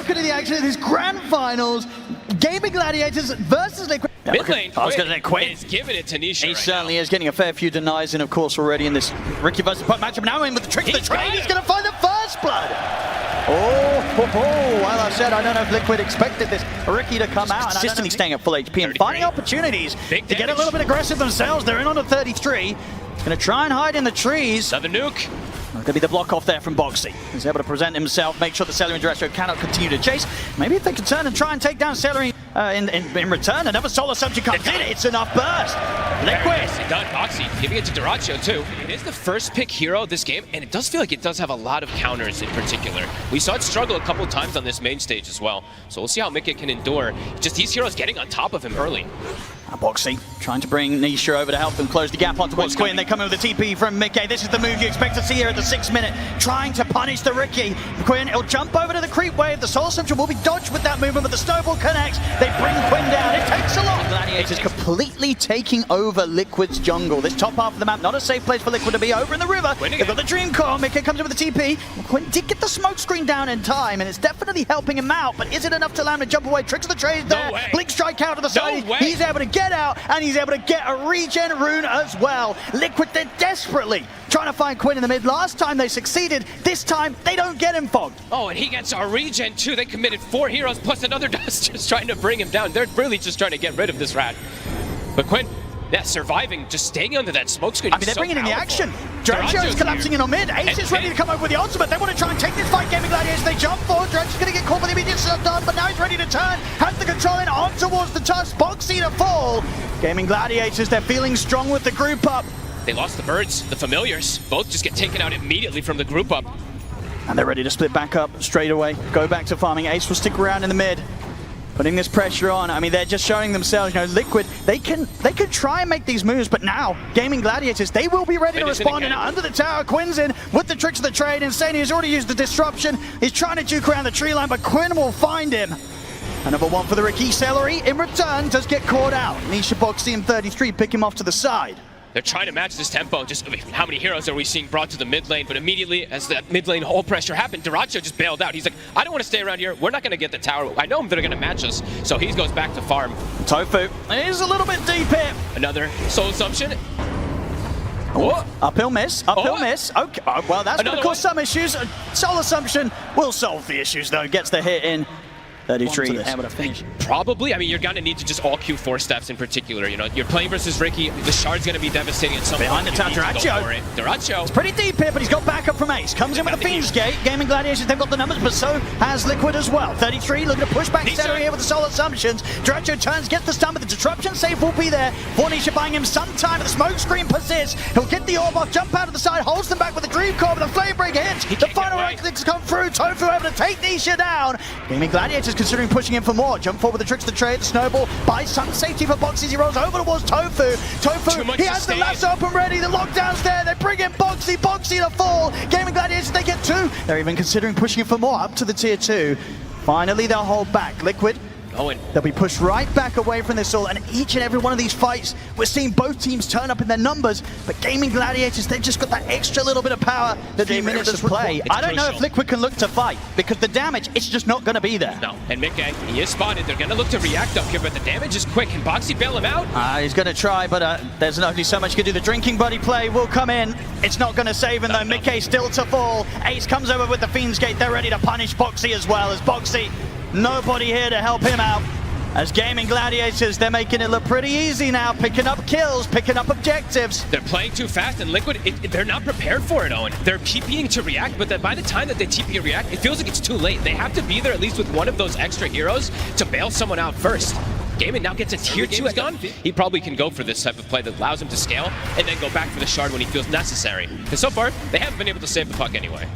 welcome to the action of this grand finals. Gaimin Gladiators versus Liquid. Mid lane, Quinn is giving it to Nisha. He certainly is getting a fair few denies in, of course, already in this Riki versus Puck matchup. Now in with the trick of the trade, he's going to find the first blood. Well, I said, I don't know if Liquid expected this Riki to come out. Consistently staying at full HP and finding opportunities to get a little bit aggressive themselves. They're in on a 33. Going to try and hide in the trees. Another nuke. Going to be the block off there from Boxy. He's able to present himself, make sure the Celery and Dresser cannot continue to chase. Maybe if they can turn and try and take down Celery in return, another Solar Subject comes in. It's enough burst. Liquid. Done. Boxy giving it to Duracho too. It is the first pick hero of this game, and it does feel like it does have a lot of counters in particular. We saw it struggle a couple times on this main stage as well. So we'll see how Mickey can endure. Just these heroes getting on top of him early. Boxy trying to bring Nisha over to help them close the gap on towards Quinn. They come in with a TP from Mickey. This is the move you expect to see here at the 6th minute. Trying to punish the Riki. Quinn, he'll jump over to the creep wave. The Soul Central will be dodged with that movement, but the snowball connects. They bring Quinn down. It takes a lot. Gladiators completely taking over Liquid's jungle. This top half of the map, not a safe place for Liquid to be. Over in the river, they've got the Dream Core. Mickey comes in with the TP. Quinn did get the smoke screen down in time, and it's definitely helping him out, but is it enough to allow him to jump away? Tricks of the trade there. Blink strike out to the side. He's able to get out, and he's able to get a regen rune as well. Liquid, they're desperately trying to find Quinn in the mid. Last time they succeeded. This time they don't get him fogged. Oh, and he gets a regen too. They committed 4 heroes plus another dust just trying to bring him down. They're really just trying to get rid of this rat. But Quinn, surviving, just staying under that smoke screen. I mean, they're bringing in the action. Duracho's collapsing in on mid. Ace is ready to come over with the ultimate. They want to try and take this fight. Gaimin Gladiators, they jump forward. Duracho's going to get caught by the immediate shutdown, but now he's ready to turn. Has the control in on towards the tusk. Boxy to fall. Gaimin Gladiators, they're feeling strong with the group up. They lost the birds, the familiars. Both just get taken out immediately from the group up. And they're ready to split back up straight away. Go back to farming. Ace will stick around in the mid. Putting this pressure on. I mean, they're just showing themselves, you know, Liquid, they can try and make these moves, but now, Gaimin Gladiators, they will be ready to respond. And under the tower, Quinn's in with the tricks of the trade. Insane, he's already used the disruption. He's trying to juke around the tree line, but Quinn will find him. Another one for the Riki. Celery, in return, does get caught out. Nisha, Boxy, and 33 pick him off to the side. They're trying to match this tempo. Just, I mean, how many heroes are we seeing brought to the mid lane? But immediately, as that mid lane hole pressure happened, Duracho just bailed out. He's like, I don't want to stay around here. We're not going to get the tower. I know they're going to match us. So he goes back to farm. Tofu is a little bit deep here. Another soul assumption. Oh, uphill miss, uphill miss. Okay, well, that's going to cause some issues. Soul assumption will solve the issues, though. Gets the hit in. 33 able to finish. Probably. I mean, you're going to need to just all queue 4 steps in particular. You know, you're playing versus Riki. The shard's going to be devastating at some point. Behind the tower, Duracho. It's pretty deep here, but he's got backup from Ace. Comes in with the Fiend's Gate. Gaimin Gladiators, they've got the numbers, but so has Liquid as well. 33 looking to push back Celery here with the Soul Assumptions. Duracho turns, gets the stun, but the disruption save will be there. Nisha buying him some time, but the smoke screen persists. He'll get the orb off, jump out of the side, holds them back with the Dream Core, but the Flame Break hits. The final rank clicks come through. Tofu able to take Nisha down. Gaimin Gladiators considering pushing him for more. Jump forward with the tricks of the trade. The snowball buys some safety for Boxy. He rolls over towards Tofu. Tofu, he has the lasso up and ready. The lockdown's there. They bring in Boxy. Boxy to fall. Gaimin Gladiators, they get 2. They're even considering pushing it for more up to the tier 2. Finally, they'll hold back. Liquid, they'll be pushed right back away from this all, and each and every one of these fights, we're seeing both teams turn up in their numbers, but Gaimin Gladiators, they've just got that extra little bit of power that the minutes of play. I don't know if Liquid can look to fight, because the damage, it's just not going to be there. No, and Mickey, he is spotted. They're going to look to react up here, but the damage is quick. Can Boxy bail him out? He's going to try, but there's only so much he can do. The Drinking Buddy play will come in. It's not going to save him, though. Mickey still to fall. Ace comes over with the Fiend's Gate. They're ready to punish Boxy as well. As Boxy, nobody here to help him out. As Gaimin Gladiators, they're making it look pretty easy now, picking up kills, picking up objectives. They're playing too fast, and Liquid, they're not prepared for it, Owen. They're TPing to react, but then by the time that they TP and react, it feels like it's too late. They have to be there at least with one of those extra heroes to bail someone out first. Gaimin now gets a tier 2 gun. He probably can go for this type of play that allows him to scale and then go back for the shard when he feels necessary. Because so far, they haven't been able to save the puck anyway.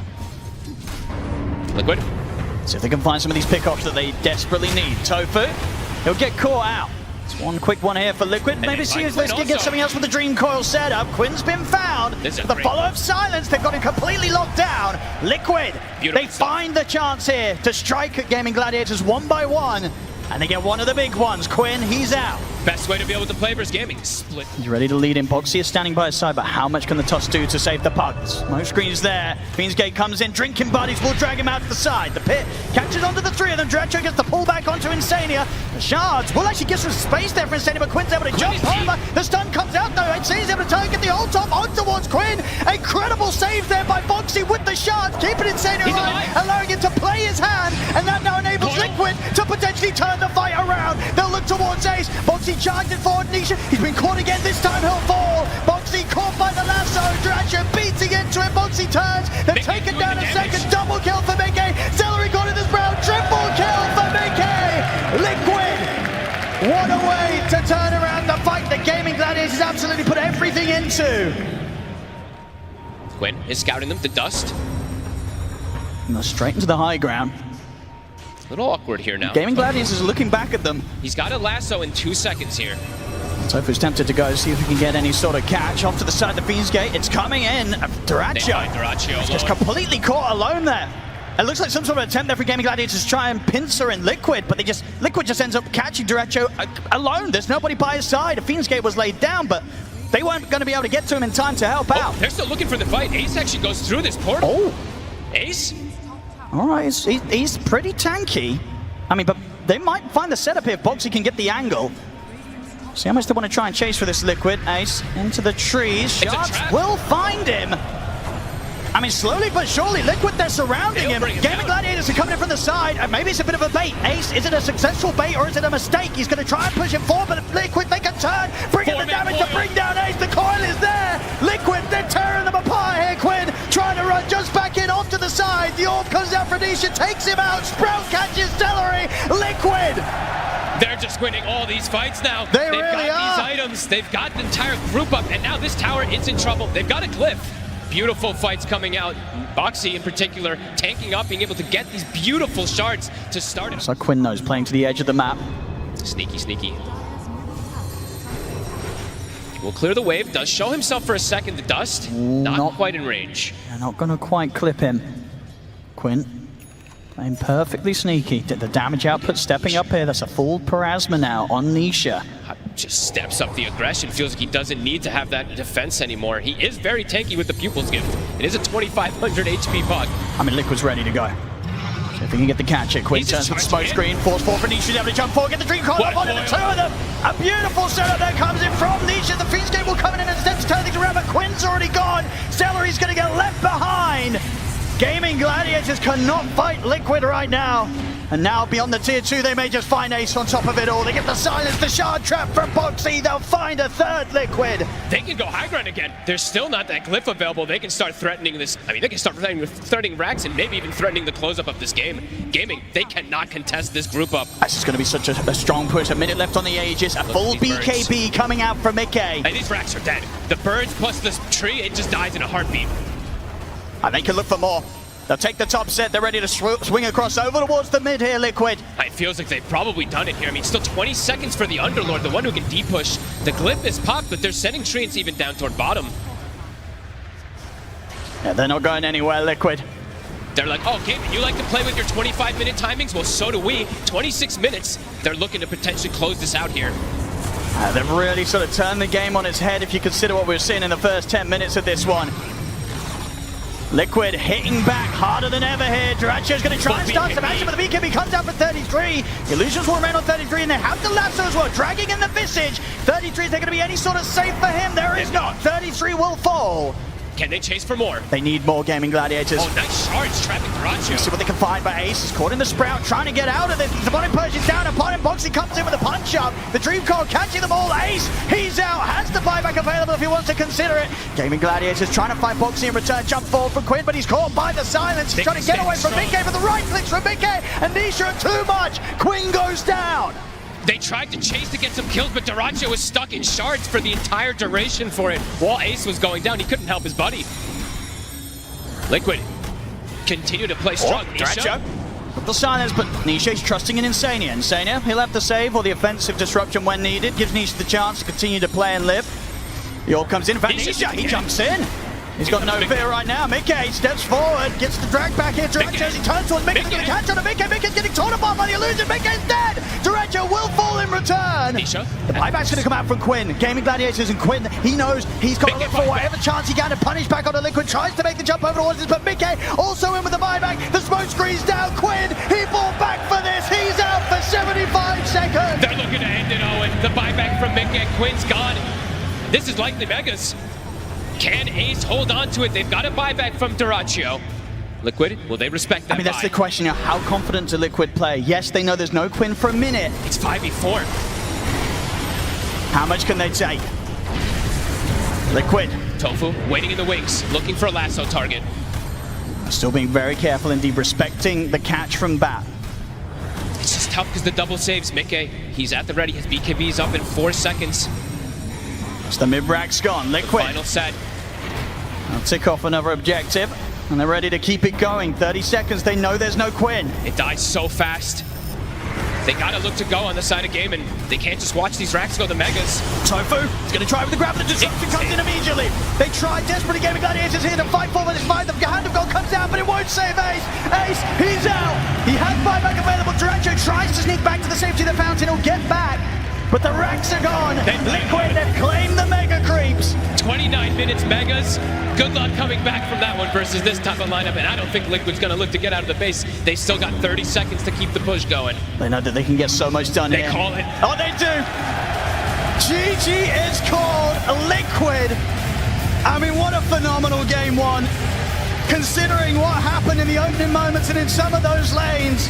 Liquid. See if they can find some of these pickoffs that they desperately need. Tofu. He'll get caught out. It's one quick one here for Liquid. Maybe see if they can get something else with the Dream Coil setup. Quinn's been found. The follow of Silence, they've got him completely locked down. Liquid, they find the chance here to strike at Gaimin Gladiators one by one. and they get one of the big ones. Quinn, he's out. Best way to be able to play versus Gaming. Split. He's ready to lead in. Boxy is standing by his side, but how much can the Toss do to save the pugs? No screens there. Fiendsgate comes in, drinking buddies will drag him out to the side. The pit catches onto the three of them. Dracho gets the pull back onto Insania. The shards will actually get some space there for Insania, but Quinn's able to jump over. The stun comes out though. Insania's able to target the ult off on towards Quinn. Incredible save there by Boxy with the shards, keeping Insania alive, allowing him to play his hand, and that now enables Liquid to potentially turn the fight around. They'll look towards Ace. Boxy charged it forward, Nisha. He's been caught again. This time he'll fall. Boxy caught by the lasso. Dracho beating into it. Boxy turns. They've taken down a second. Double kill for Mickey. Celery got in his brow. Triple kill for Mickey. Liquid. What a way to turn around the fight that Gaimin Gladiators has absolutely put everything into. Quinn is scouting them to dust. And they're straight into the high ground. A little awkward here now. Gaimin Gladiators is looking back at them. He's got a lasso in 2 seconds here. Tofu's tempted to go see if he can get any sort of catch off to the side of the Fiendsgate. It's coming in. Dracho. Just completely caught alone there. It looks like some sort of attempt there for Gaimin Gladiators to try and pincer in Liquid, but Liquid just ends up catching Dracho alone. There's nobody by his side. A Fiendsgate was laid down, but they weren't going to be able to get to him in time to help out. They're still looking for the fight. Ace actually goes through this portal. Oh. Ace? All right, he's pretty tanky. I mean, but they might find the setup here if Boxy can get the angle. See how much they want to try and chase for this Liquid. Ace into the trees. Shards will find him. I mean, slowly but surely, Liquid, they're surrounding him. Gaimin Gladiators are coming in from the side, and maybe it's a bit of a bait. Ace, is it a successful bait or is it a mistake? He's going to try and push him forward, but Liquid, they can turn, bring in the damage to bring down Ace. The coil is there. Liquid, they're tearing them apart here. Quinn trying to run just back in off to the side. The orb comes out for Nisha, takes him out. Sprout catches Celery. Liquid. They're just winning all these fights now. They've really got these items. They've got the entire group up, and now this tower is in trouble. They've got a cliff. Beautiful fights coming out. Boxy in particular tanking up, being able to get these beautiful shards to start it. So Quinn knows playing to the edge of the map. Sneaky, sneaky. Will clear the wave. Does show himself for a second. The dust, not quite in range. They're not going to quite clip him. Quinn playing perfectly sneaky. The damage output stepping up here. That's a full Parasma now on Nisha. Just steps up the aggression. Feels like he doesn't need to have that defense anymore. He is very tanky with the Pupil's Gift. It is a 2,500 HP puck. I mean, Liquid's ready to go. So if he can get the catch here, Quinn turns with the smoke screen, force forward for Nisha, able to jump forward, get the Dream Coil up onto the two of them. A beautiful setup that comes in from Nisha. The Fiendsgate will come in and attempt to turn things around, but Quinn's already gone. Celery's going to get left behind. Gaimin Gladiators cannot fight Liquid right now. And now beyond the tier 2, they may just find Ace on top of it all. They get the silence, the shard trap from Boxy. They'll find a third Liquid. They can go high ground again. There's still not that glyph available. They can start threatening this. I mean, they can start threatening Rax and maybe even threatening the close-up of this game. Gaming, they cannot contest this group up. This is going to be such a strong push. A minute left on the Aegis. A full BKB birds coming out from Mickey. And these Rax are dead. The birds plus this tree, it just dies in a heartbeat. And they can look for more. They'll take the top set. They're ready to swing across over towards the mid here, Liquid. It feels like they've probably done it here. I mean, still 20 seconds for the Underlord, the one who can de-push. The glyph is popped, but they're sending treants even down toward bottom. Yeah, they're not going anywhere, Liquid. They're like, oh, Gaimin, you like to play with your 25-minute timings? Well, so do we. 26 minutes. They're looking to potentially close this out here. They've really sort of turned the game on its head if you consider what we were seeing in the first 10 minutes of this one. Liquid hitting back harder than ever here. Dracho's going to try and start some action, but the BKB comes out for 33. Illusions will remain on 33, and they have the lasso as well, dragging in the Visage. 33, is there going to be any sort of save for him? There is not. 33 will fall. Can they chase for more? They need more, Gaimin Gladiators. Oh, nice shards trapping Dracho. See what they can find, but Ace is caught in the Sprout, trying to get out of this. The body pushes down upon him. Boxy comes in with a punch up. The Dream Coil catching them all. Ace, he's out. Has the buyback available if he wants to consider it. Gaimin Gladiators trying to fight Boxy in return. Jump forward from Quinn, but he's caught by the silence. He's trying to get away from Mickey, but the right clicks from Mickey. And Nisha too much. Quinn goes down. They tried to chase to get some kills, but Dracho was stuck in shards for the entire duration for it. While Ace was going down, he couldn't help his buddy. Liquid continue to play strong. Dracho with the silence, but Nisha's trusting in Insania. Insania, he'll have the save or the offensive disruption when needed. Gives Nisha the chance to continue to play and live. The orb comes in. In fact, Nisha, he jumps in. He's got no fear right now. Mickey steps forward, gets the drag back here. Duracho as he turns towards Mickey. He's going to catch on to Mickey. Mickey's getting torn apart by the illusion. Mickey's dead. Duracho will fall in return. Nisha. The buyback's going to come out from Quinn. Gaimin Gladiators and Quinn, he knows he's got to look for whatever chance he can to punish back on the Liquid. Tries to make the jump over the waters, but Mickey also in with the buyback. The smoke screen's down. Quinn, he fought back for this. He's out for 75 seconds. They're looking to end it, Owen. The buyback from Mickey. Quinn's gone. This is likely Megas. Can Ace hold on to it? They've got a buyback from Duracho. Liquid, will they respect that? I mean, that's the question. How confident do Liquid play? Yes, they know there's no Quinn for a minute. It's 5v4. How much can they take? Liquid. Tofu waiting in the wings, looking for a lasso target. Still being very careful indeed, respecting the catch from Bat. It's just tough because the double saves. Mickey, he's at the ready. His BKB's up in 4 seconds. So the mid-rack's gone. Liquid. Final set. I'll tick off another objective, and they're ready to keep it going. 30 seconds, they know there's no Quinn. It dies so fast. They gotta look to go on the side of Gaimin. They can't just watch these racks go to Megas. Tofu is gonna try with the grab, but the disruption comes in immediately. They try desperately. Gaimin Gladiators here to fight for, but it's fine. The hand of gold comes down, but it won't save Ace. Ace, he's out. He has buyback available. Duracho tries to sneak back to the safety of the fountain. He'll get back. But the racks are gone. Liquid have claimed the Mega Creeps. 29 minutes Megas. Good luck coming back from that one versus this type of lineup. And I don't think Liquid's going to look to get out of the base. They still got 30 seconds to keep the push going. They know that they can get so much done here. They call it. Oh, they do. GG is called. Liquid. I mean, what a phenomenal game one. Considering what happened in the opening moments and in some of those lanes.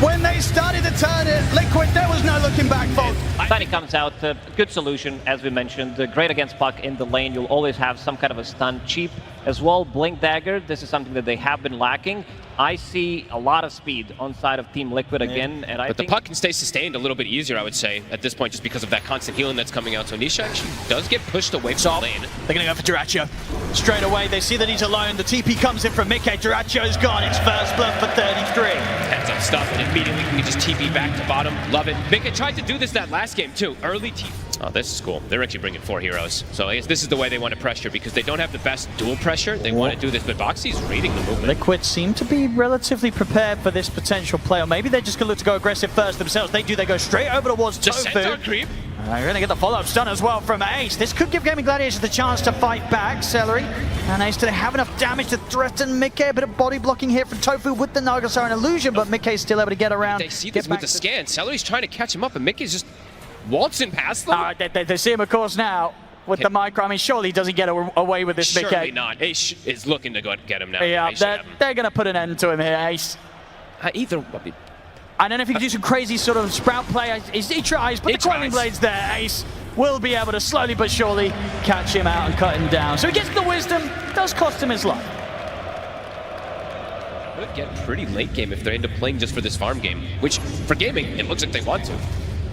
When they started to turn it, Liquid, there was no looking back, folks. Tiny comes out, good solution, as we mentioned. Great against puck in the lane. You'll always have some kind of a stun. Cheap as well. Blink Dagger, this is something that they have been lacking. I see a lot of speed on side of Team Liquid again, and I think... But the puck can stay sustained a little bit easier, I would say, at this point, just because of that constant healing that's coming out. So Nisha actually does get pushed away from the lane. They're going to go for Duracho. Straight away, they see that he's alone. The TP comes in from Mickey. Duracho's gone. It's first blood for 33. Heads up stuff, and immediately can just TP back to bottom. Love it. Mickey tried to do this that last game, too. Early TP. Oh, this is cool. They're actually bringing 4 heroes. So I guess this is the way they want to pressure, because they don't have the best dual pressure. They want to do this, but Boxy's reading the movement. Liquid seem to be relatively prepared for this potential play, or maybe they're just going to look to go aggressive first themselves. They do. They go straight over towards Tofu. Centaur creep. They're going to get the follow-up stun as well from Ace. This could give Gaimin Gladiators the chance to fight back. Celery and Ace, do they have enough damage to threaten Mickey? A bit of body blocking here from Tofu with the Nagasar and Illusion, but Mickey's still able to get around. They see this with the scan. Celery's trying to catch him up, and Mickey's just waltzing past them. They see him, of course, now with the micro. I mean, surely he doesn't get away with this, Mickey. Surely not. Ace is looking to go get him now. Yeah, they're going to put an end to him here, Ace. I don't know if he can do some crazy sort of sprout play. He tries, but the Quelling Blade's there. Ace will be able to slowly but surely catch him out and cut him down. So he gets the wisdom, does cost him his life. Could get pretty late game if they end up playing just for this farm game, which for gaming, it looks like they want to.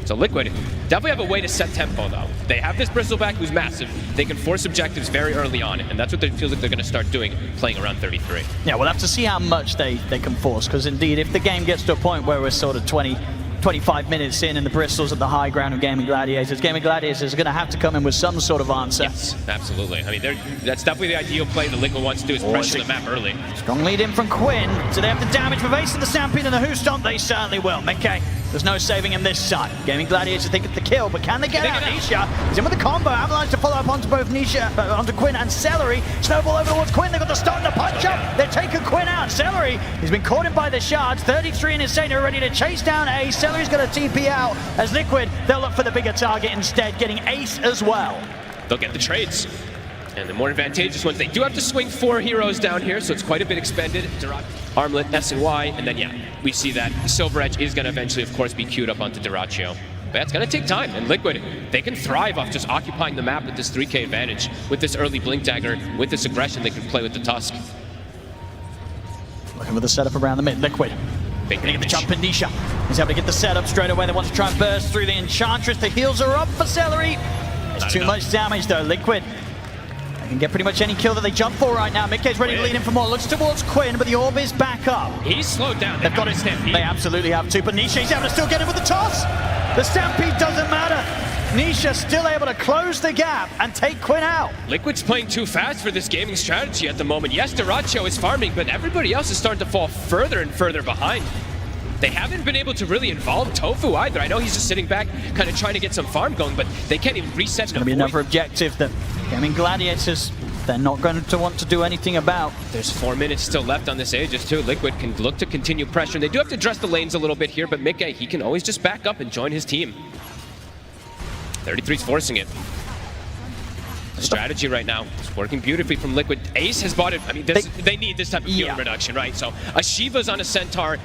So Liquid definitely have a way to set tempo, though. They have this Bristleback who's massive. They can force objectives very early on, and that's what it feels like they're going to start doing, playing around 33. Yeah, we'll have to see how much they can force, because indeed, if the game gets to a point where we're sort of 25 minutes in and the Bristol's at the high ground of Gaimin Gladiators are going to have to come in with some sort of answer. Yes, absolutely. I mean, that's definitely the ideal play that Liquid wants to do, is pressure the map early. Strong lead in from Quinn. So they have the damage for Ace and the Stampede and the Who Stomp. They certainly will. Mickey, there's no saving him this time. Gaimin Gladiators think it's the kill, but can they get out? Nisha is in with the combo. Avalanche to follow up onto both onto Quinn and Celery. Snowball over towards Quinn. They've got the stun to punch up. They're taking Quinn out. Celery has been caught in by the shards. 33 and Insane are ready to chase down Ace. Celery's going to TP out as Liquid. They'll look for the bigger target instead, getting Ace as well. They'll get the trades. And the more advantageous ones, they do have to swing 4 heroes down here, so it's quite a bit expended. Armlet, S and Y, and then yeah, we see that the Silver Edge is going to eventually, of course, be queued up onto Duracho. But that's going to take time, and Liquid, they can thrive off just occupying the map with this 3K advantage. With this early Blink Dagger, with this aggression, they can play with the Tusk. Looking for the setup around the mid. Liquid. Big get the jump in Nisha. He's able to get the setup straight away. They want to try and burst through the Enchantress. The heals are up for Celery. It's too much damage, though. Liquid can get pretty much any kill that they jump for right now. Mickey's ready to lead in for more. Looks towards Quinn, but the orb is back up. He's slowed down. They've got his Stampede. They absolutely have to, but Nisha's able to still get him with the toss. The Stampede doesn't matter. Nisha still able to close the gap and take Quinn out. Liquid's playing too fast for this gaming strategy at the moment. Yes, Duracho is farming, but everybody else is starting to fall further and further behind. They haven't been able to really involve Tofu either. I know he's just sitting back, kind of trying to get some farm going, but they can't even reset. It's going to be another objective that Gaimin Gladiators, they're not going to want to do anything about. There's 4 minutes still left on this Aegis too. Liquid can look to continue pressure. They do have to address the lanes a little bit here, but Mickey, he can always just back up and join his team. 33's forcing it. The strategy right now is working beautifully from Liquid. Ace has bought it. I mean, they need this type of healing reduction, right? So a Shiva's on a Centaur.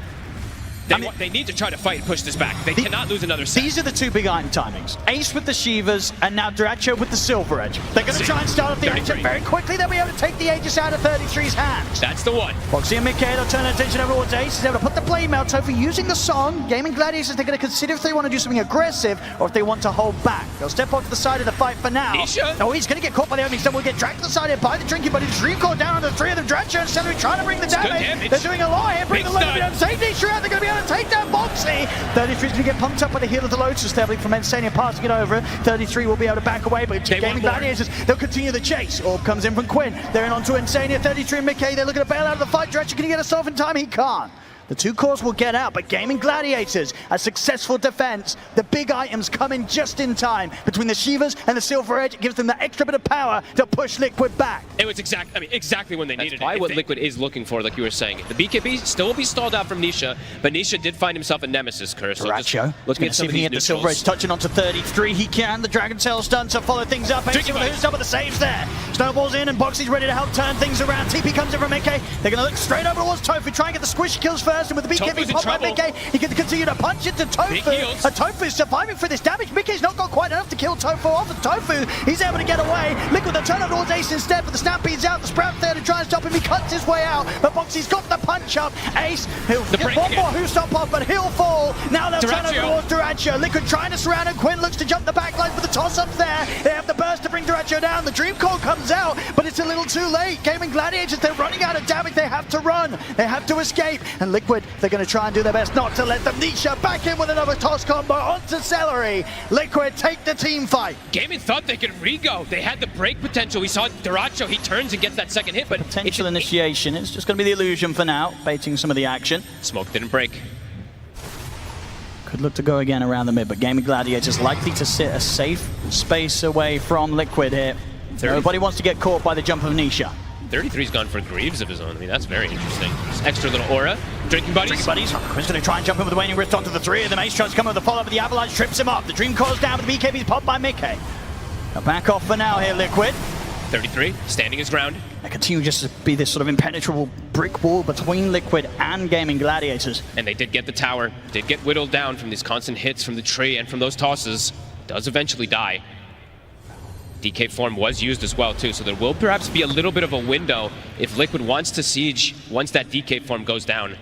They need to try to fight and push this back. They cannot lose another set. These are the two big item timings. Ace with the Shivas, and now Duracho with the Silver Edge. They're going to try and start off the action very quickly. They'll be able to take the Aegis out of 33's hands. That's the one. Boxy and Mickey will turn attention over towards Ace. He's able to put the blame out. Tofu using the song. Gaimin Gladiators, they're going to consider if they want to do something aggressive or if they want to hold back. They'll step off to the side of the fight for now. Nisha. Oh, he's going to get caught by the opening stun. We'll get dragged to the side here by the drinking, but it's Dream Core down on the three of them. Duracho and Celery trying to bring the damage. They're doing a lot here. Bring the load down. Save Nisha out. They're going to be able to take down Boxy. 33's going to get pumped up by the heel of the Lotus Devil from Insania passing it over. 33 will be able to back away, but Gaimin Gladiators, they'll continue the chase. Orb comes in from Quinn. They're in onto Insania. 33 and Mickey, they're looking to bail out of the fight. Duracho, can he get us off in time? He can't. The two cores will get out, but Gaimin Gladiators, a successful defense. The big items come in just in time. Between the Shivas and the Silver Edge, it gives them that extra bit of power to push Liquid back. It was exactly when they needed it. That's what Liquid is looking for, like you were saying. The BKB still will be stalled out from Nisha, but Nisha did find himself a Nemesis curse. Duracho, looking at some of these the Silver Edge touching onto 33. He can. The Dragon Tail stun to follow things up. Who's some of the saves there? Snowballs in and Boxy's ready to help turn things around. TP comes in from Mickey. They're going to look straight over towards Tofu, try and get the squishy kills first, and with the BKB pop by Mickey, he can continue to punch into Tofu. Tofu's surviving for this damage. Mickey's not got quite enough to kill Tofu off, and Tofu, he's able to get away. Liquid, they'll turn over towards Ace instead, but the Stampede's out. The Sprout's there to try and stop him. He cuts his way out, but Boxy's got the punch up. Ace, he'll get one more who stop off, but he'll fall. Now they'll turn over towards Duracho. Liquid trying to surround him. Quinn looks to jump the backline, but the toss-up's there. They have the burst to bring Duracho down. The Dream Core comes out, but it's a little too late. Gaimin Gladiators, they're running out of damage. They have to run. They have to escape. And Liquid, they're going to try and do their best not to let them. Nisha back in with another toss combo onto Celery. Liquid take the team fight. Gaimin thought they could re-go. They had the break potential. We saw Duracho, he turns and gets that second hit, but potential initiation. It's just going to be the illusion for now, baiting some of the action. Smoke didn't break. Could look to go again around the mid, but Gaimin Gladiators likely to sit a safe space away from Liquid here. Nobody wants to get caught by the jump of Nisha. 33's gone for Greaves of his own. I mean, that's very interesting. Just extra little aura. Drinking buddies. Quinn's going to try and jump in with the waning wrist onto the three of them. Ace tries to come with the follow-up, but the avalanche trips him up. The Dream Core's down, but the BKB's popped by Mickey. Now back off for now here, Liquid. 33, standing his ground. They continue just to be this sort of impenetrable brick wall between Liquid and Gaimin Gladiators. And they did get the tower. Did get whittled down from these constant hits from the tree and from those tosses. Does eventually die. DK form was used as well too, so there will perhaps be a little bit of a window if Liquid wants to siege once that DK form goes down.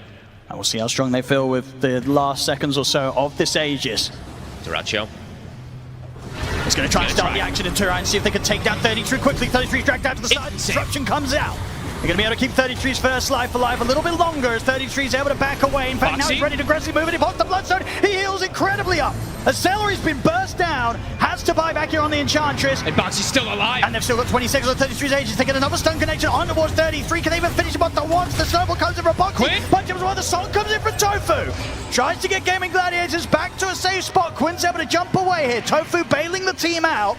And we'll see how strong they feel with the last seconds or so of this Aegis. Duracho. He's going to try and start the action in Turai and see if they can take down 33 quickly. 33's dragged out to the side. Disruption comes out. They're going to be able to keep 33's first life alive a little bit longer as 33's able to back away. In fact, now he's ready to aggressively move it. He pops the Bloodstone. He heals incredibly up. As Celery's been burst down, has to buy back here on the Enchantress. And Boxy's still alive. And they've still got 20 seconds on 33's Aegis. They get another stun connection on towards 33. Can they even finish him off the once? The snowball comes in from Boxy. Punch him as well. The song comes in from Tofu. Tries to get Gaimin Gladiators back to a safe spot. Quinn's able to jump away here. Tofu bailing the team out.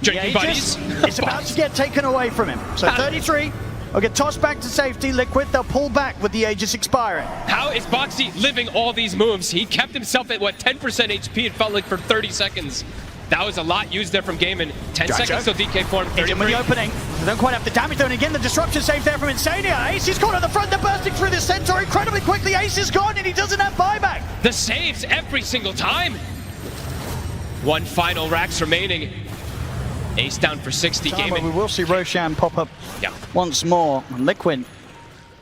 Drinking buddies. It's about to get taken away from him. So 33 will get tossed back to safety. Liquid, they'll pull back with the Aegis expiring. How is Boxy living all these moves? He kept himself at, what, 10% HP, it felt like, for 30 seconds. That was a lot used there from Gaimin. 10 seconds till DK form. 33. With the opening. They don't quite have the damage though, and again the disruption save there from Insania. Ace is caught at the front, they're bursting through this Centaur incredibly quickly. Ace is gone and he doesn't have buyback. The saves every single time. One final Rax remaining. Ace down for 60. Gaimin. We will see Roshan pop up once more. And Liquid,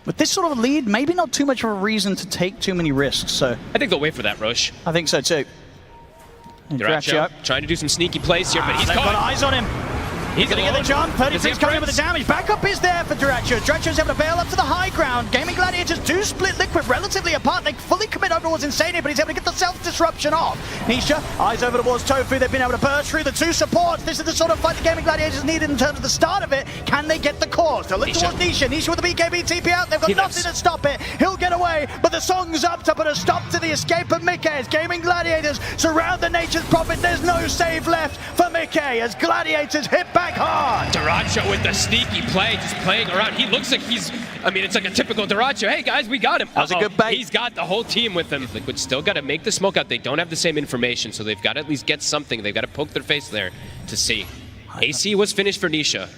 with this sort of lead, maybe not too much of a reason to take too many risks. So I think they'll wait for that, Roche. I think so too. Duracho trying to do some sneaky plays here, but he's got eyes on him. He's gonna get the jump. 33's coming in with the damage. damage. Backup is there for Duracho. Duracho's able to bail up to the high ground. Gaimin Gladiators do split Liquid relatively apart. They fully commit over towards Insania, but he's able to get the self-disruption off. Nisha, eyes over towards Tofu. They've been able to burst through the two supports. This is the sort of fight the Gaimin Gladiators needed in terms of the start of it. Can they get the cause? They'll look towards Nisha. Nisha with the BKB TP out. They've got nothing to stop it. He'll get away, but the song's up to put a stop to the escape of Mickey as Gaimin Gladiators surround the Nature's Prophet. There's no save left for Mickey as Gladiators hit back hard. Duracho with the sneaky play, just playing around. He looks like he's, I mean, it's like a typical Duracho. Hey guys, we got him. That was a good bait. He's got the whole team with him. Liquid still got to make the smoke out. They don't have the same information, so they've got to at least get something. They've got to poke their face there to see. AC was finished for Nisha.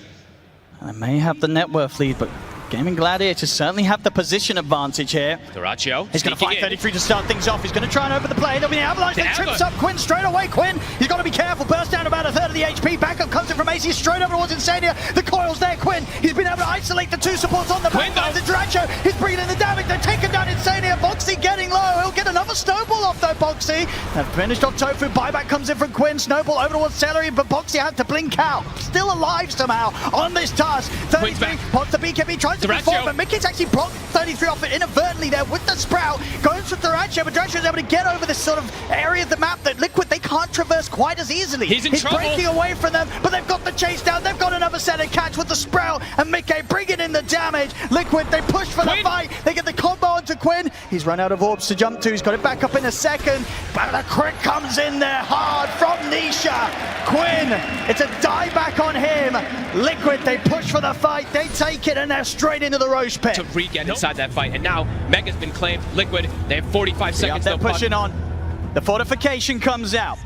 They may have the net worth lead, but Gaimin Gladiators certainly have the position advantage here. Duracho. He's going to fight 33 to start things off. He's going to try and open the play. There'll be an avalanche that trips up Quinn straight away. Quinn, he's got to be careful. Burst down about a third of the HP. Backup comes in from AC straight over towards Insania. The coil's there. Quinn, he's been able to isolate the two supports on the back line. The Duracho, he's bringing in the damage. They're taking down Insania. Boxy getting low. He'll get another snowball off though, Boxy. They've finished off Tofu. Buyback comes in from Quinn. Snowball over towards Celery, but Boxy had to blink out. Still alive somehow on this task. 33 pots the BKB, tries to perform, but Mickey's actually blocked 33 off it inadvertently there with the Sprout. Goes for Duracho, but Duracho is able to get over this sort of area of the map that Liquid, they can't traverse quite as easily. He's in trouble. Breaking away from them, but they've got the chase down. They've got another set of catch with the Sprout, and Mickey bringing in the damage. Liquid, they push for the fight. They get the combo onto Quinn. He's run out of orbs to jump to. He's got it back up in a second, but the crit comes in there hard from Nisha. Quinn, it's a dieback on him. Liquid, they push for the fight. They take it, and they're straight into the Roche pit. To re-get inside that fight, and now Mega's been claimed. Liquid, they have 45 seconds. They're pushing on. The fortification comes out.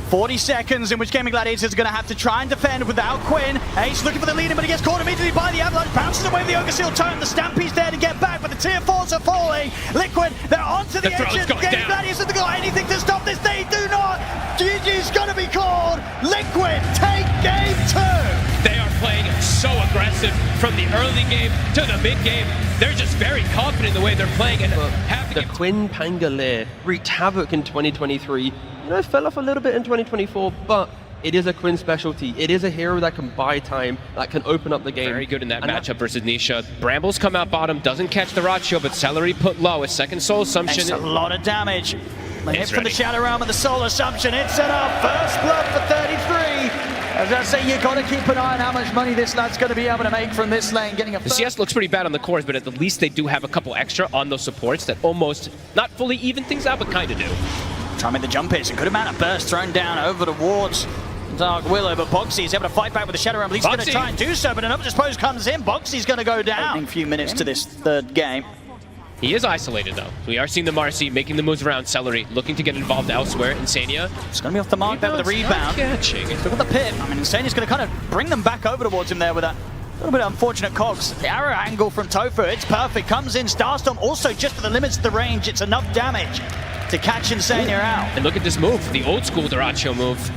40 seconds in which Gaimin Gladiators are going to have to try and defend without Quinn. Ace looking for the leader, but he gets caught immediately by the avalanche. Bounces away with the Ogre Seal turn. The Stampede's there to get back, but the tier 4s are falling. Liquid, they're onto the edge. Gaimin Gladiators have got anything to stop this. They do not. GG's going to be called. Liquid take game 2. They are playing so aggressive from the early game to the mid game. They're just very confident in the way they're playing, and the Quinn Pangolier wreaked havoc in 2023. You know, it fell off a little bit in 2024, but it is a Quinn specialty. It is a hero that can buy time, that can open up the game. Very good in that matchup versus Nisha. Brambles come out bottom, doesn't catch the Ratio, but Celery put low. A second Soul Assumption. That's a lot of damage. They hit from the Shadow Realm of the Soul Assumption. It's enough. First blood for 33. As I say, you got to keep an eye on how much money this lad's going to be able to make from this lane. Getting a the CS looks pretty bad on the cores, but at the least they do have a couple extra on those supports that almost, not fully even things out, but kind of do. Try and make the jump hits. A good amount of burst thrown down over towards Dark Willow, but Boxy is able to fight back with the Shadow Realm. He's going to try and do so, but another dispose comes in. Boxy's going to go down. A few minutes to this third game. He is isolated though. We are seeing the Marcy making the moves around. Celery looking to get involved elsewhere. Insania. It's going to be off the mark there with the rebound. Catching. Look at the pit. I mean, Insania's going to kind of bring them back over towards him there with that little bit of unfortunate cogs. The arrow angle from Tofu, it's perfect. Comes in. Starstorm also just for the limits of the range. It's enough damage to catch Insania out. And look at this move, the old school Duracho move.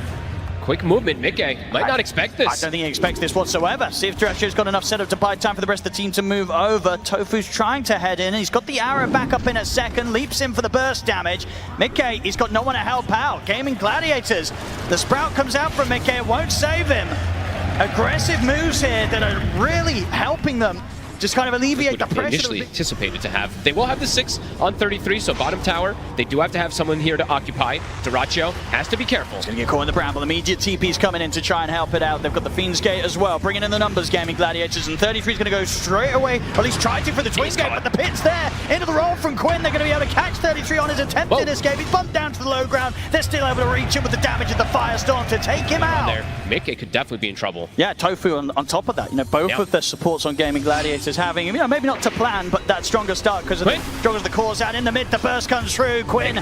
Quick movement, Mickey might not expect this. I don't think he expects this whatsoever. See if Duracho's got enough setup to buy time for the rest of the team to move over. Tofu's trying to head in. He's got the arrow back up in a second. Leaps in for the burst damage. Mickey, he's got no one to help out. Gaimin Gladiators. The Sprout comes out from Mickey. It won't save him. Aggressive moves here that are really helping them. Just kind of alleviate the pressure. Initially anticipated to have. They will have the 6 on 33, so bottom tower. They do have to have someone here to occupy. Duracho has to be careful. He's going to get caught in the bramble. Immediate TP's coming in to try and help it out. They've got the Fiend's Gate as well, bringing in the numbers, Gaimin Gladiators, and 33 is going to go straight away, or at least try to for the Twin Gate, but the pit's there. Into the roll from Quinn. They're going to be able to catch 33 on his attempted escape. He's bumped down to the low ground. They're still able to reach him with the damage of the Firestorm to take him out. Mickey could definitely be in trouble. Yeah, Tofu on top of that. You know, both of the supports on Gaimin Gladiators having, you know, maybe not to plan, but that stronger start because of the struggles the cause out in the mid. The burst comes through. Quinn,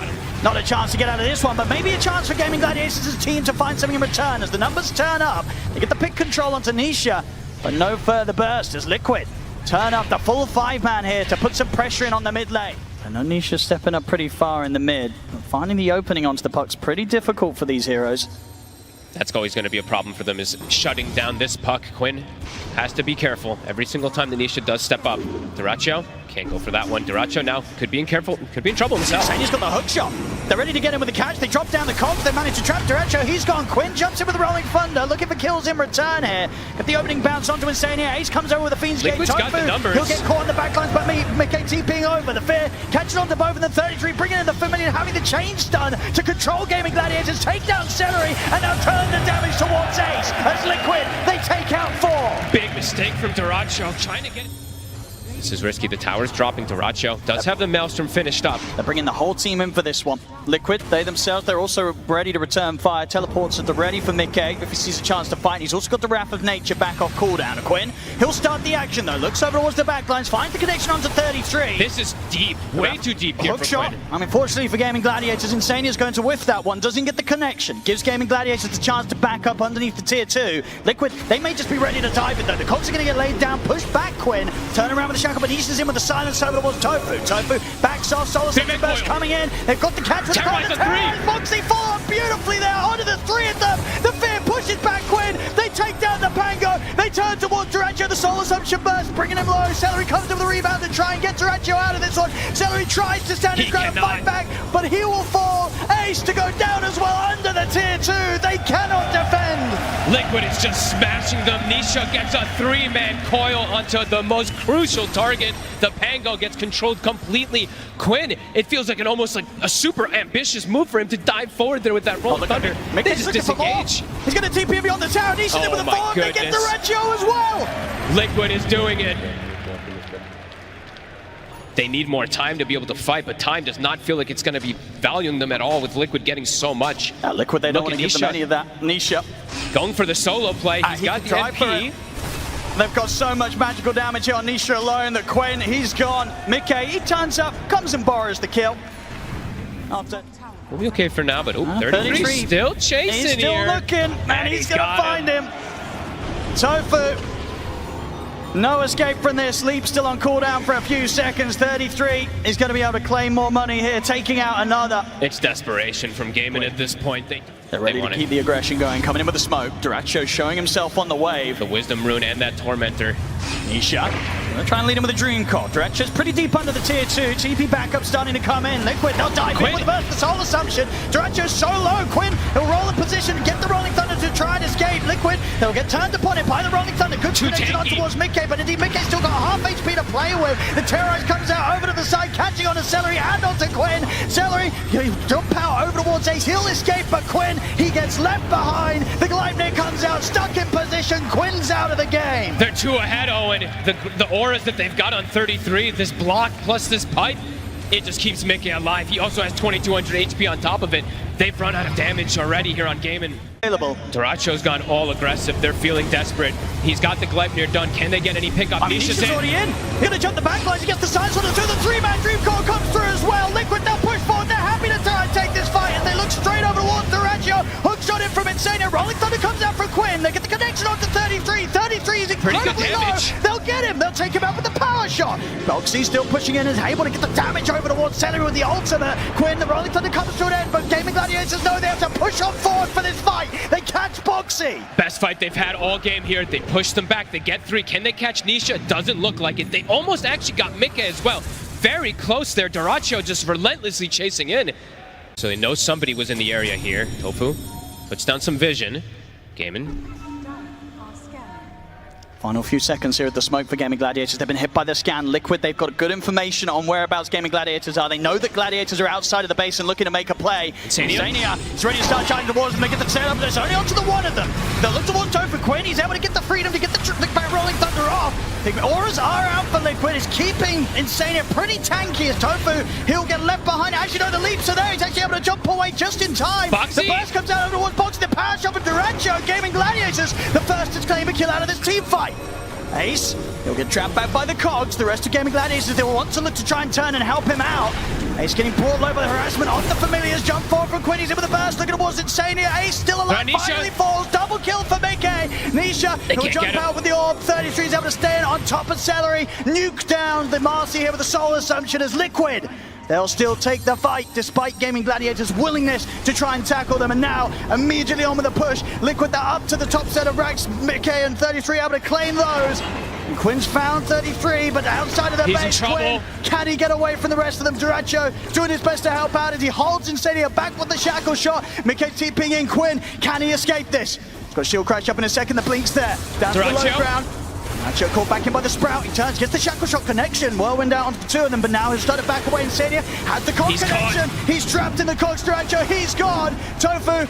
not a chance to get out of this one, but maybe a chance for Gaimin Gladiators as a team to find something in return. As the numbers turn up, they get the pick control onto Nisha, but no further burst as Liquid turn up the full 5-man here to put some pressure in on the mid lane. I know Nisha's stepping up pretty far in the mid, but finding the opening onto the puck's pretty difficult for these heroes. That's always going to be a problem for them, is shutting down this puck. Quinn has to be careful every single time the Nisha does step up. Duracho Can't go for that one. Duracho now could be in trouble himself. Insania's got the hook shot. They're ready to get him with the catch. They drop down the cogs. They manage to trap Duracho. He's gone. Quinn jumps in with the Rolling Thunder, looking for kills in return here. Get the opening bounce onto Insania. Ace comes over with the Fiend's Gate. Liquid's got the numbers. He'll get caught in the backlines, but Mickey TPing over. The Fear catches on to both, and then 33 bringing in the Familiar, having the chain stun to control Gaimin Gladiators, take down Celery, and now turn the damage towards Ace. As Liquid, they take out 4. Big mistake from Duracho, trying to get... This is risky. The tower's dropping. Duracho does have the Maelstrom finished up. They're bringing the whole team in for this one. Liquid, they themselves, they're also ready to return fire. Teleports at the ready for Mickey if he sees a chance to fight. He's also got the Wrath of Nature back off cooldown. Quinn, he'll start the action though. Looks over towards the backlines, finds the connection onto 33. This is deep, way too deep here Hook for shot. Quinn. I mean, fortunately for Gaimin Gladiators, Insania's going to whiff that one. Doesn't get the connection. Gives Gaimin Gladiators the chance to back up underneath the tier 2. Liquid, they may just be ready to dive it though. The cogs are going to get laid down, push back Quinn, turn around with the shackle, but Isha's in with the silence over towards Tofu. Tofu backs off, Solar Scepter burst coming in. They've got the catch with the corner. Moxie fall beautifully there onto the 3 of them. The Fear pushes back Quinn. They take down the Pango. They turn towards Duracho. The Solar Assumption burst, bringing him low. Celery comes in with the rebound to try and get Duracho out of this one. Celery tries to stand his ground and fight back, but he will fall. Ace to go down as well under the tier 2. They cannot defend. Liquid is just smashing them. Nisha gets a 3-man coil onto the most crucial target. The Pango gets controlled completely. Quinn, it feels like almost like a super ambitious move for him to dive forward there with that Roll of Thunder. They just disengage. He's going to TP beyond the tower. Nisha's in with the form. They get Duracho as well. Liquid is doing it. They need more time to be able to fight, but time does not feel like it's going to be valuing them at all with Liquid getting so much. Liquid, they don't want to give them any of that. Nisha going for the solo play. He's got the MP. They've got so much magical damage here on Nisha alone that Quinn, he's gone. Mickey, he turns up, comes and borrows the kill. After we'll be okay for now, but 33 still chasing he's still here. Looking, and he's going to find him. Tofu, no escape from this. Leap still on cooldown for a few seconds. 33 is going to be able to claim more money here, taking out another. It's desperation from Gaimin at this point. They're ready to keep the aggression going. Coming in with the smoke. Duracho showing himself on the wave. The Wisdom Rune and that Tormentor. Nisha gonna try and lead him with a Dream Coil. Duracho's pretty deep under the tier 2. TP backup starting to come in. Liquid, they'll dive in with the burst. The Soul Assumption. Duracho's so low. Quinn, he'll roll in position, get the Rolling Thunder to try and escape. Liquid, they'll get turned upon it by the Rolling Thunder. Good connection on towards Mickey, but indeed Mickey's still got half HP to play with. The Terrorize comes out over to the side, catching onto Celery and onto Quinn. Celery, he'll jump out over towards Ace. He'll escape, but Quinn, he gets left behind. The Gleipnir comes out, stuck in position. Quinn's out of the game. They're 2 ahead, Owen. The auras that they've got on 33, this block plus this pipe, it just keeps Mickey alive. He also has 2200 HP on top of it. They've run out of damage already here on Gaimin. Duracho's gone all aggressive. They're feeling desperate. He's got the Gleipnir done. Can they get any pickup? Nisha's already in. He's going to jump the backlines. He gets the side sword through. The 3-man Dream Coil comes through as well. Liquid now push forward. They're happy to try and take this fight, and they look straight over towards Duracho. Hook shot in from Insania. Rolling Thunder comes out from Quinn. They get the connection onto 33. 33 is incredibly low. They'll get him. They'll take him out with the power shot. Boxy still pushing in, is able to get the damage over towards Celery with the ultimate. Quinn, the Rolling Thunder comes to an end, but Gaimin Gladiators know they have to push on forward for this fight. They catch Boxy. Best fight they've had all game here. They push them back. They get 3. Can they catch Nisha? Doesn't look like it. They almost actually got Mickey as well. Very close there. Duracho just relentlessly chasing in. So they know somebody was in the area here. Tofu puts down some vision. Gaimin. Final few seconds here at the smoke for Gaimin Gladiators. They've been hit by the scan. Liquid, they've got good information on whereabouts Gaimin Gladiators are. They know that Gladiators are outside of the base and looking to make a play. Insania is ready to start charging towards them. They get the setup. There's only onto the one of them. They'll look towards Tofu. Quinn, he's able to get the freedom to get the Rolling Thunder off. The auras are out for Liquid. It's keeping Insania pretty tanky as Tofu. He'll get left behind. Actually, no, the leaps are there. He's actually able to jump away just in time. Boxy. The burst comes out over towards Boxy. The power shot for Duracho. Gaimin Gladiators, the first to claim a kill out of this team fight. Ace, he'll get trapped back by the cogs. The rest of Gaimin Gladiators, they will want to look to try and turn and help him out. Ace getting brought low by the harassment of the Familiars. Jump forward from Quinn. He's in with the burst. Looking towards Insania. Ace still alive. Finally falls. Double kill for Mickey. Nisha, he'll jump out with the orb. 33 is able to stay in on top of Celery. Nuke down the Marcy here with the Soul Assumption as Liquid. They'll still take the fight despite Gaimin Gladiators' willingness to try and tackle them. And now, immediately on with a push. Liquid, they're up to the top set of racks. Mickey and 33 able to claim those. And Quinn's found 33, but outside of the He's in base, trouble. Quinn, can he get away from the rest of them? Duracho doing his best to help out as he holds Insania back with the shackle shot. Mikke TPing in Quinn. Can he escape this? He's got shield crash up in a second. The blink's there. Down to the low ground. Duracho caught back in by the Sprout. He turns, gets the shackle shot connection. Whirlwind out onto the two of them, but now he's started back away. Insania has the Cox connection. He's trapped in the Cox. Duracho, he's gone. Tofu.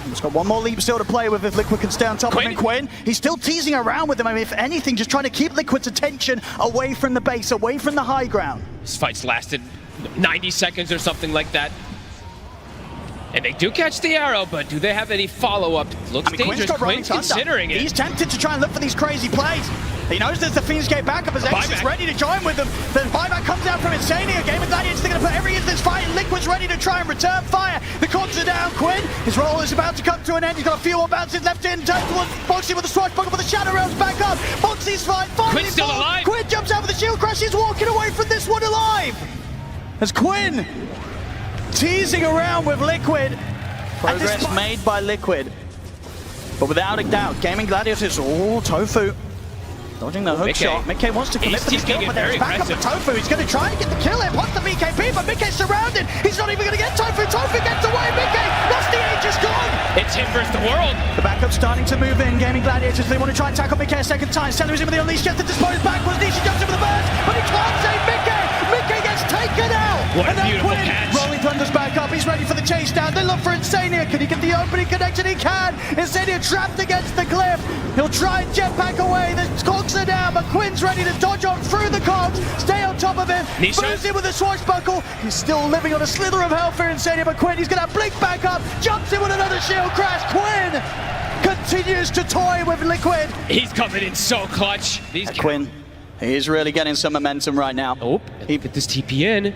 He's got one more leap still to play with if Liquid can stay on top of him. Quinn, he's still teasing around with him. I mean, if anything, just trying to keep Liquid's attention away from the base, away from the high ground. This fight's lasted 90 seconds or something like that. And they do catch the arrow, but do they have any follow-up? Looks dangerous. Quinn's considering it. He's tempted to try and look for these crazy plays. He knows there's the Fiend's Gate backup as Ace is ready to join with them. The buyback comes out from Insania. Gaimin Gladiators, they're going to put every into this fight. Liquid's ready to try and return fire. The cords are down. Quinn, his roll is about to come to an end. He's got a few more bounces left in. Turns towards Boxy with the swashbuckle, but the shadow rails back up. Boxy's fight finally Quinn's still alive. Quinn jumps out with the shield crush. He's walking away from this one alive. As Quinn teasing around with Liquid. Progress made by Liquid. But without a doubt, Gaimin Gladiators, Tofu. Dodging the hook shot. Mikke wants to commit to this kill, but there's back up to Tofu. He's going to try and get the kill here. Wants the BKB, but Mikke's surrounded. He's not even going to get Tofu. Tofu gets away. Mikke, that's the age is gone. It's him versus the world. The backup's starting to move in. Gaimin Gladiators, they want to try and tackle Mikke a second time. Celery's in with the Unleash, gets the dispose backwards. Nisha jumps in with the burst, but he can't save Mikke. Mikke gets taken out. What a beautiful catch. Rolling Thunder's back up. He's ready for the chase down. They look for Insania. Can he get the opening connection? He can. Insania trapped against the cliff. He'll try and jetpack away. The cogs are down, but Quinn's ready to dodge on through the cogs. Stay on top of him. Moves in with a swashbuckle. He's still living on a slither of health for Insania, but Quinn, he's going to blink back up. Jumps in with another shield crash. Quinn continues to toy with Liquid. He's coming in so clutch. Quinn, he's really getting some momentum right now. Oh, he put this TP in.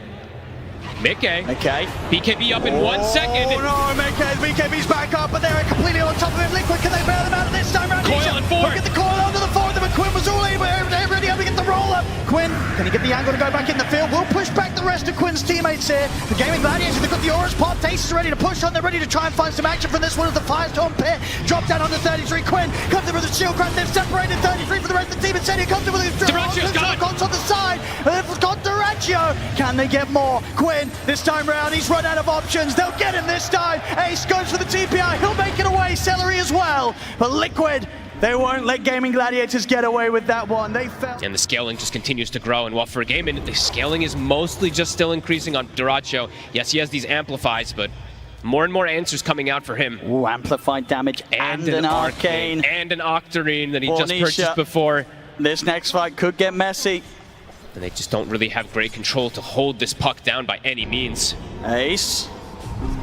Mikke. Okay. BKB up in 1 second. Oh no, BKB's back up, but they're completely on top of him. Liquid, can they bail them out of this time round? Coil and four. Look at the coil onto the fourth, but Quinn was all ready able to get the roll up. Quinn, can he get the angle to go back in the field? We'll push back the rest of Quinn's teammates here. The Gaimin Gladiators, they've got the auras popped. Ace is ready to push on. They're ready to try and find some action from this one as the Firestorm pit. Drop down onto 33. Quinn comes in with a shield crash. They've separated 33 from the rest of the team. Insania comes in with his Duracio's gone. On the side. They've got Duraccio. Can they get more? Quinn, this time round, he's run out of options. They'll get him this time. Ace goes for the TPI. He'll make it away. Celery as well. But Liquid, they won't let Gaimin Gladiators get away with that one. They fell. And the scaling just continues to grow. And while for Gaimin, the scaling is mostly just still increasing on Duracho. Yes, he has these amplifies, but more and more answers coming out for him. Ooh, amplified damage and an arcane. And an Octarine that he just Nisha. purchased before. This next fight could get messy. And they just don't really have great control to hold this puck down by any means. Ace.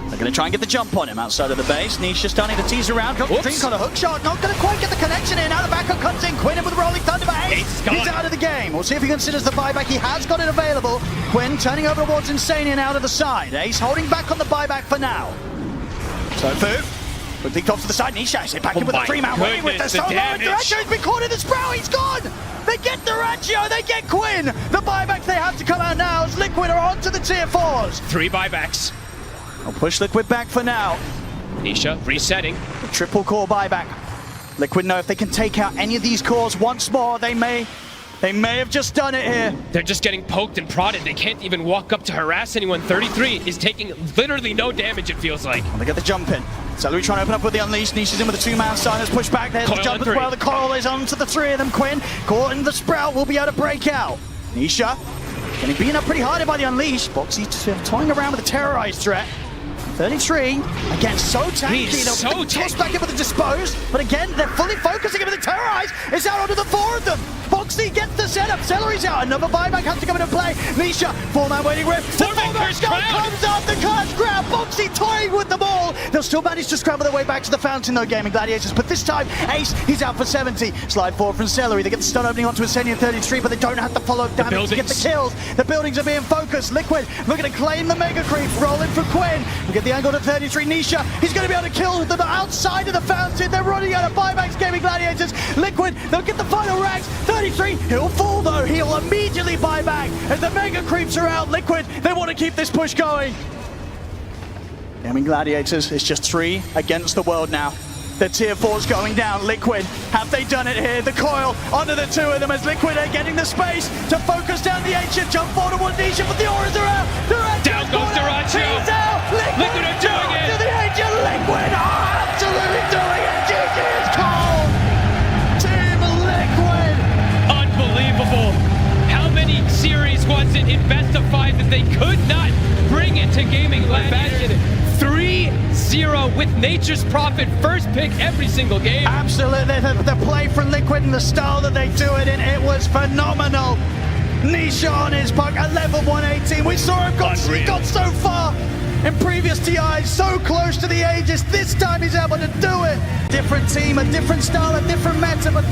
They're going to try and get the jump on him outside of the base. Nisha starting to tease around. Got the Dream on a hook shot. Not going to quite get the connection in. Now the backup comes in. Quinn in with the Rolling Thunder by Ace. He's out of the game. We'll see if he considers the buyback. He has got it available. Quinn turning over towards Insania out of the side. Ace holding back on the buyback for now. Tofu. Quickly off to the side. Nisha is back in with the 3-man waiting with the solo. Duracio's been caught in the Sprout. He's gone. They get Duraccio. They get Quinn. The buybacks they have to come out now as Liquid are on to the tier 4s. 3 buybacks. I'll push Liquid back for now. Nisha resetting. The triple core buyback. Liquid know if they can take out any of these cores once more, they may have just done it here. They're just getting poked and prodded. They can't even walk up to harass anyone. 33 is taking literally no damage, it feels like. They get the jump in. Celery trying to open up with the Unleash. Nisha's in with the 2-man silence. Push back. There's the jump as well. The coil is on to the 3 of them. Quinn caught in the Sprout will be able to break out. Nisha getting beaten up pretty hard by the Unleash. Boxy toying around with a terrorized threat. 33, again, so tanky. He's so tanky. Tossed back in with the Dispose, but again, they're fully focusing him with the Terrorize. It's out onto the 4 of them. Boxy gets the setup. Celery's out. Another buyback has to come into play. Nisha, 4-man waiting with. The 4-man start comes up. The Curse Crowd. Boxy toying with them all. They'll still manage to scramble their way back to the fountain, though, Gaimin Gladiators. But this time, Ace, he's out for 70. Slide forward from Celery. They get the stun opening onto Insania 33, but they don't have the follow-up damage to get the kills. The buildings are being focused. Liquid looking to claim the Mega Creep. Rolling for Quinn. We get the angle to 33. Nisha, he's going to be able to kill them outside of the fountain. They're running out of buybacks, Gaimin Gladiators. Liquid, they'll get the final rags. 33, he'll fall though. He'll immediately buy back as the Mega Creeps are out. Liquid, they want to keep this push going. Gaimin Gladiators, it's just 3 against the world now. The tier 4's going down. Liquid, have they done it here? The coil onto the two of them as Liquid are getting the space to focus down the ancient. Jump forward towards Nisha, but the auras are out. Down goes Duracho. He's out. Liquid are doing it. To the ancient. Liquid are absolutely doing it. GG is cold. Team Liquid. Unbelievable. How many series was it in best of 5 that they could not bring it to Gaimin Gladiators? 3-0 with Nature's Prophet first pick every single game. Absolutely, the play from Liquid and the style that they do it in, it was phenomenal. Nisha on his puck, a level 118. We saw him he got so far in previous TIs, so close to the Aegis. This time he's able to do it. Different team, a different style, a different meta, but